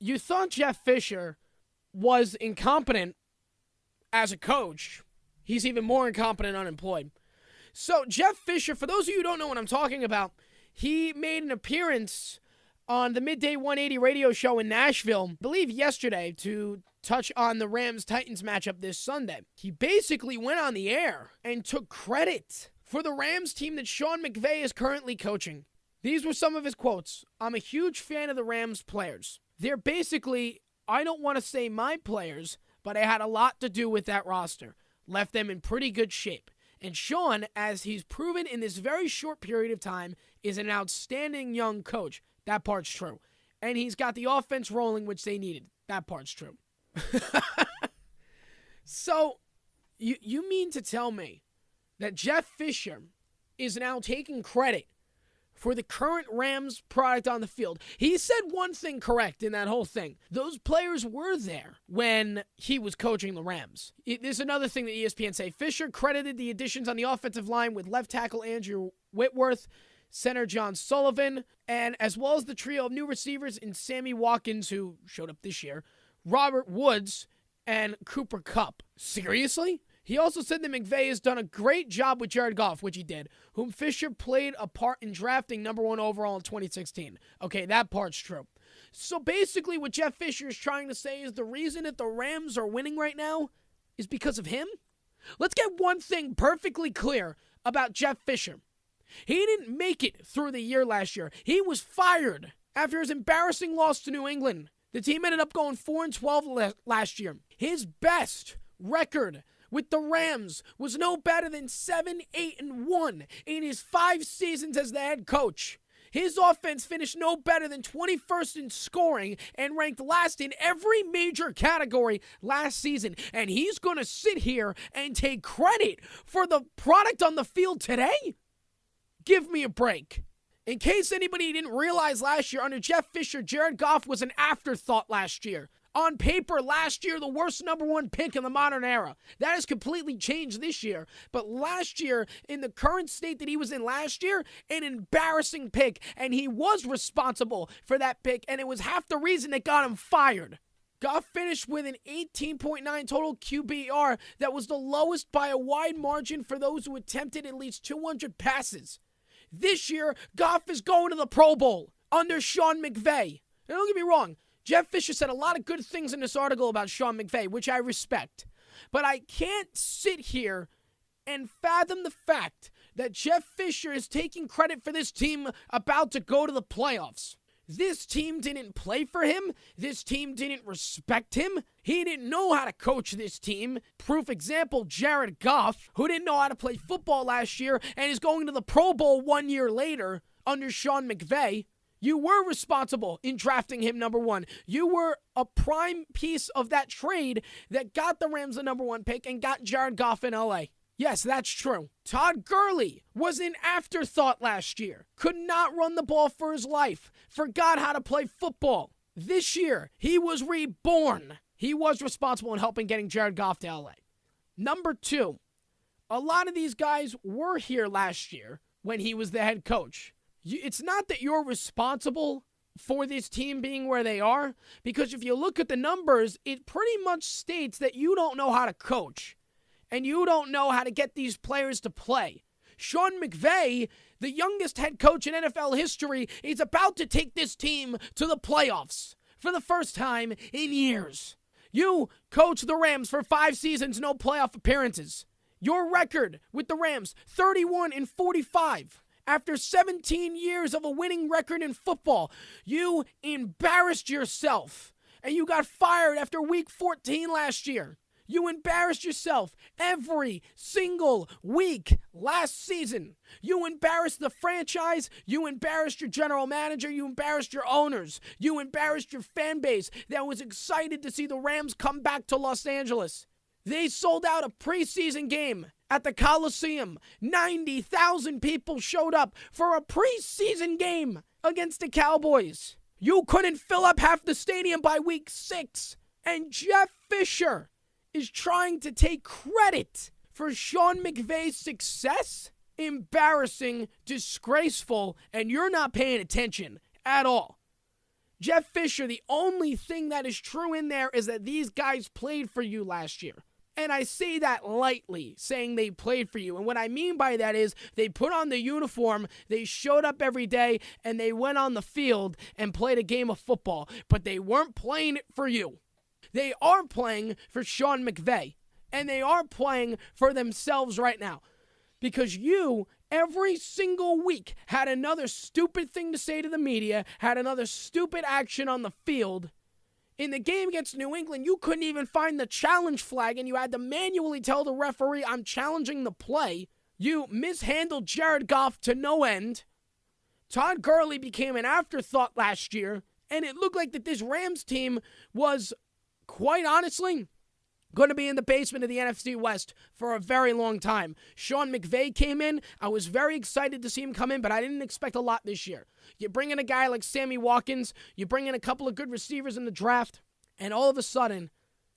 you thought Jeff Fisher was incompetent as a coach. He's even more incompetent unemployed. So Jeff Fisher, for those of you who don't know what I'm talking about, he made an appearance on the Midday 180 radio show in Nashville, I believe yesterday, to touch on the Rams-Titans matchup this Sunday. He basically went on the air and took credit for the Rams team that Sean McVay is currently coaching. These were some of his quotes. "I'm a huge fan of the Rams players. They're basically, I don't want to say my players, but I had a lot to do with that roster. Left them in pretty good shape. And Sean, as he's proven in this very short period of time, is an outstanding young coach." That part's true. And he's got the offense rolling, which they needed. That part's true. So, you mean to tell me that Jeff Fisher is now taking credit for the current Rams product on the field? He said one thing correct in that whole thing. Those players were there when he was coaching the Rams. There's another thing that ESPN say. Fisher credited the additions on the offensive line with left tackle Andrew Whitworth, center John Sullivan, and as well as the trio of new receivers in Sammy Watkins, who showed up this year, Robert Woods, and Cooper Kupp. Seriously? He also said that McVay has done a great job with Jared Goff, which he did, whom Fisher played a part in drafting number 1 overall in 2016. Okay, that part's true. So basically what Jeff Fisher is trying to say is the reason that the Rams are winning right now is because of him? Let's get one thing perfectly clear about Jeff Fisher. He didn't make it through the year last year. He was fired after his embarrassing loss to New England. The team ended up going 4-12 last year. His best record with the Rams was no better than 7-8-1 in his 5 seasons as the head coach. His offense finished no better than 21st in scoring and ranked last in every major category last season. And he's going to sit here and take credit for the product on the field today? Give me a break. In case anybody didn't realize last year, under Jeff Fisher, Jared Goff was an afterthought last year. On paper, last year, the worst number 1 pick in the modern era. That has completely changed this year. But last year, in the current state that he was in last year, an embarrassing pick. And he was responsible for that pick. And it was half the reason that got him fired. Goff finished with an 18.9 total QBR that was the lowest by a wide margin for those who attempted at least 200 passes. This year, Goff is going to the Pro Bowl under Sean McVay. Now, don't get me wrong. Jeff Fisher said a lot of good things in this article about Sean McVay, which I respect. But I can't sit here and fathom the fact that Jeff Fisher is taking credit for this team about to go to the playoffs. This team didn't play for him. This team didn't respect him. He didn't know how to coach this team. Proof example, Jared Goff, who didn't know how to play football last year and is going to the Pro Bowl 1 year later under Sean McVay. You were responsible in drafting him number 1. You were a prime piece of that trade that got the Rams the number 1 pick and got Jared Goff in LA. Yes, that's true. Todd Gurley was an afterthought last year. Could not run the ball for his life. Forgot how to play football. This year, he was reborn. He was responsible in helping getting Jared Goff to LA. Number 2, a lot of these guys were here last year when he was the head coach. It's not that you're responsible for this team being where they are, because if you look at the numbers, it pretty much states that you don't know how to coach. And you don't know how to get these players to play. Sean McVay, the youngest head coach in NFL history, is about to take this team to the playoffs for the first time in years. You coached the Rams for 5 seasons, no playoff appearances. Your record with the Rams, 31-45. After 17 years of a winning record in football, you embarrassed yourself. And you got fired after week 14 last year. You embarrassed yourself every single week last season. You embarrassed the franchise. You embarrassed your general manager. You embarrassed your owners. You embarrassed your fan base that was excited to see the Rams come back to Los Angeles. They sold out a preseason game at the Coliseum. 90,000 people showed up for a preseason game against the Cowboys. You couldn't fill up half the stadium by week 6. And Jeff Fisher is trying to take credit for Sean McVay's success? Embarrassing, disgraceful, and you're not paying attention at all. Jeff Fisher, the only thing that is true in there is that these guys played for you last year. And I say that lightly, saying they played for you. And what I mean by that is they put on the uniform, they showed up every day, and they went on the field and played a game of football. But they weren't playing it for you. They are playing for Sean McVay. And they are playing for themselves right now. Because you, every single week, had another stupid thing to say to the media, had another stupid action on the field. In the game against New England, you couldn't even find the challenge flag, and you had to manually tell the referee, I'm challenging the play. You mishandled Jared Goff to no end. Todd Gurley became an afterthought last year, and it looked like that this Rams team was, quite honestly, going to be in the basement of the NFC West for a very long time. Sean McVay came in. I was very excited to see him come in, but I didn't expect a lot this year. You bring in a guy like Sammy Watkins, you bring in a couple of good receivers in the draft, and all of a sudden,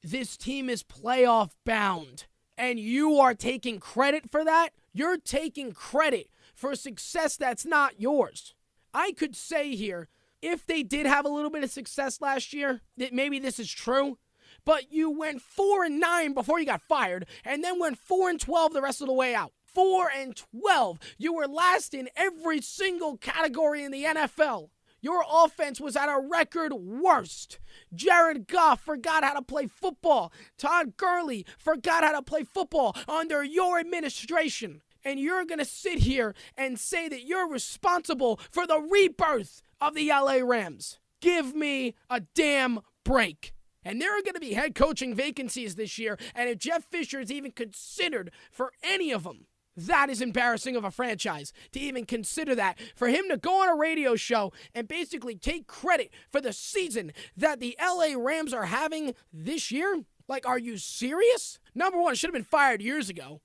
this team is playoff bound. And you are taking credit for that? You're taking credit for success that's not yours. I could say here, if they did have a little bit of success last year, that maybe this is true. But you went 4-9 before you got fired, and then went 4-12 the rest of the way out. 4-12. You were last in every single category in the NFL. Your offense was at a record worst. Jared Goff forgot how to play football. Todd Gurley forgot how to play football under your administration. And you're going to sit here and say that you're responsible for the rebirth of the LA Rams. Give me a damn break. And there are going to be head coaching vacancies this year, and if Jeff Fisher is even considered for any of them, that is embarrassing of a franchise to even consider that. For him to go on a radio show and basically take credit for the season that the LA Rams are having this year? Like, are you serious? Number one, should have been fired years ago.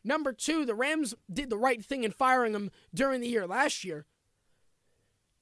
Number two, the Rams did the right thing in firing him during the year last year.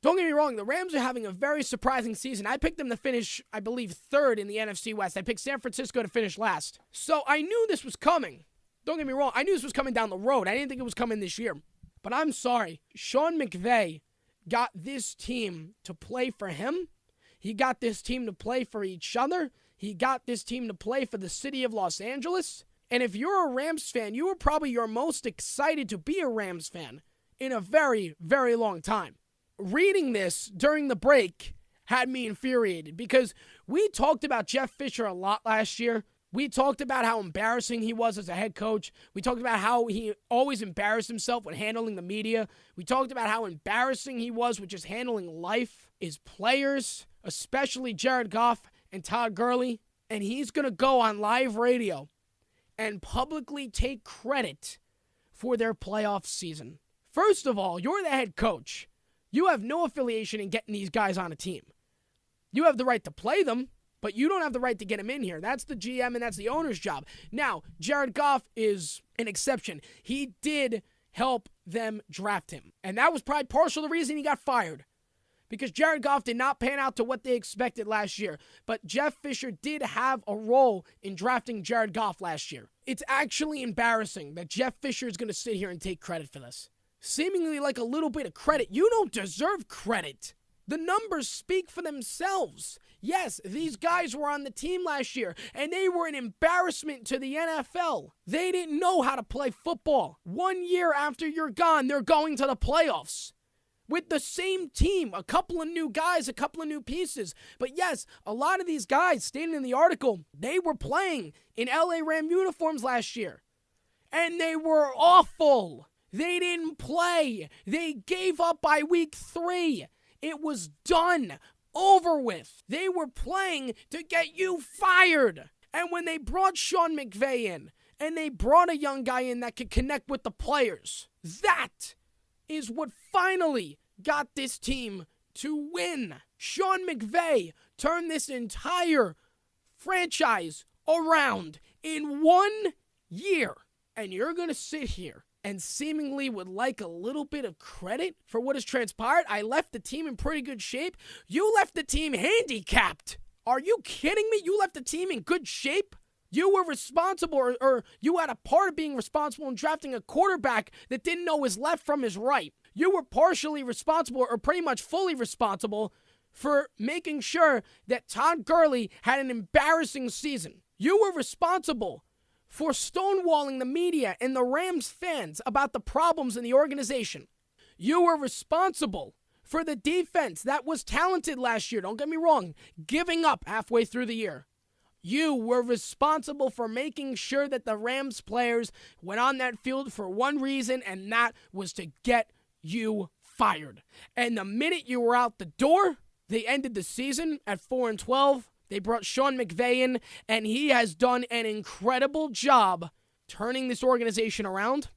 Don't get me wrong, the Rams are having a very surprising season. I picked them to finish, I believe, third in the NFC West. I picked San Francisco to finish last. So I knew this was coming. Don't get me wrong, I knew this was coming down the road. I didn't think it was coming this year. But I'm sorry. Sean McVay got this team to play for him. He got this team to play for each other. He got this team to play for the city of Los Angeles. And if you're a Rams fan, you were probably your most excited to be a Rams fan in a very, very long time. Reading this during the break had me infuriated because we talked about Jeff Fisher a lot last year. We talked about how embarrassing he was as a head coach. We talked about how he always embarrassed himself when handling the media. We talked about how embarrassing he was with just handling life, his players, especially Jared Goff and Todd Gurley. And he's going to go on live radio and publicly take credit for their playoff season. First of all, you're the head coach. You have no affiliation in getting these guys on a team. You have the right to play them, but you don't have the right to get them in here. That's the GM and that's the owner's job. Now, Jared Goff is an exception. He did help them draft him. And that was probably partial the reason he got fired. Because Jared Goff did not pan out to what they expected last year. But Jeff Fisher did have a role in drafting Jared Goff last year. It's actually embarrassing that Jeff Fisher is going to sit here and take credit for this. Seemingly like a little bit of credit. You don't deserve credit. The numbers speak for themselves. Yes, these guys were on the team last year, and they were an embarrassment to the NFL. They didn't know how to play football. 1 year after you're gone, they're going to the playoffs. With the same team, a couple of new guys, a couple of new pieces. But yes, a lot of these guys, stated in the article, they were playing in LA Ram uniforms last year. And they were awful. They didn't play. They gave up by week 3. It was done. Over with. They were playing to get you fired. And when they brought Sean McVay in, and they brought a young guy in that could connect with the players, that is what finally got this team to win. Sean McVay turned this entire franchise around in 1 year. And you're going to sit here and seemingly would like a little bit of credit for what has transpired. I left the team in pretty good shape. You left the team handicapped. Are you kidding me? You left the team in good shape? You were responsible, or you had a part of being responsible in drafting a quarterback that didn't know his left from his right. You were partially responsible, or pretty much fully responsible, for making sure that Todd Gurley had an embarrassing season. You were responsible for stonewalling the media and the Rams fans about the problems in the organization. You were responsible for the defense that was talented last year, don't get me wrong, giving up halfway through the year. You were responsible for making sure that the Rams players went on that field for one reason, and that was to get you fired. And the minute you were out the door, they ended the season at 4-12. They brought Sean McVay in, and he has done an incredible job turning this organization around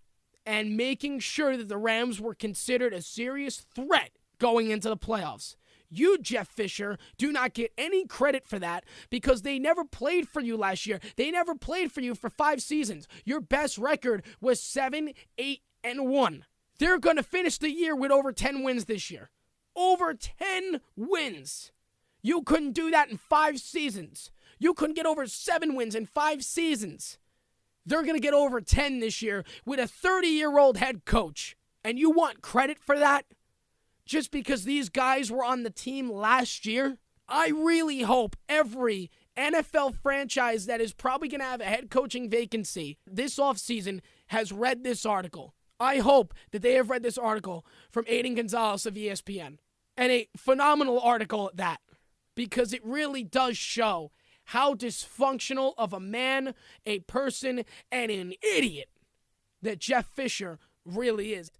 and making sure that the Rams were considered a serious threat going into the playoffs. You, Jeff Fisher, do not get any credit for that because they never played for you last year. They never played for you for 5 seasons. Your best record was 7-8-1. They're going to finish the year with over 10 wins this year. Over 10 wins. You couldn't do that in 5 seasons. You couldn't get over 7 wins in 5 seasons. They're going to get over 10 this year with a 30-year-old head coach. And you want credit for that? Just because these guys were on the team last year? I really hope every NFL franchise that is probably going to have a head coaching vacancy this offseason has read this article. I hope that they have read this article from Aiden Gonzalez of ESPN. And a phenomenal article at that. Because it really does show how dysfunctional of a man, a person, and an idiot that Jeff Fisher really is.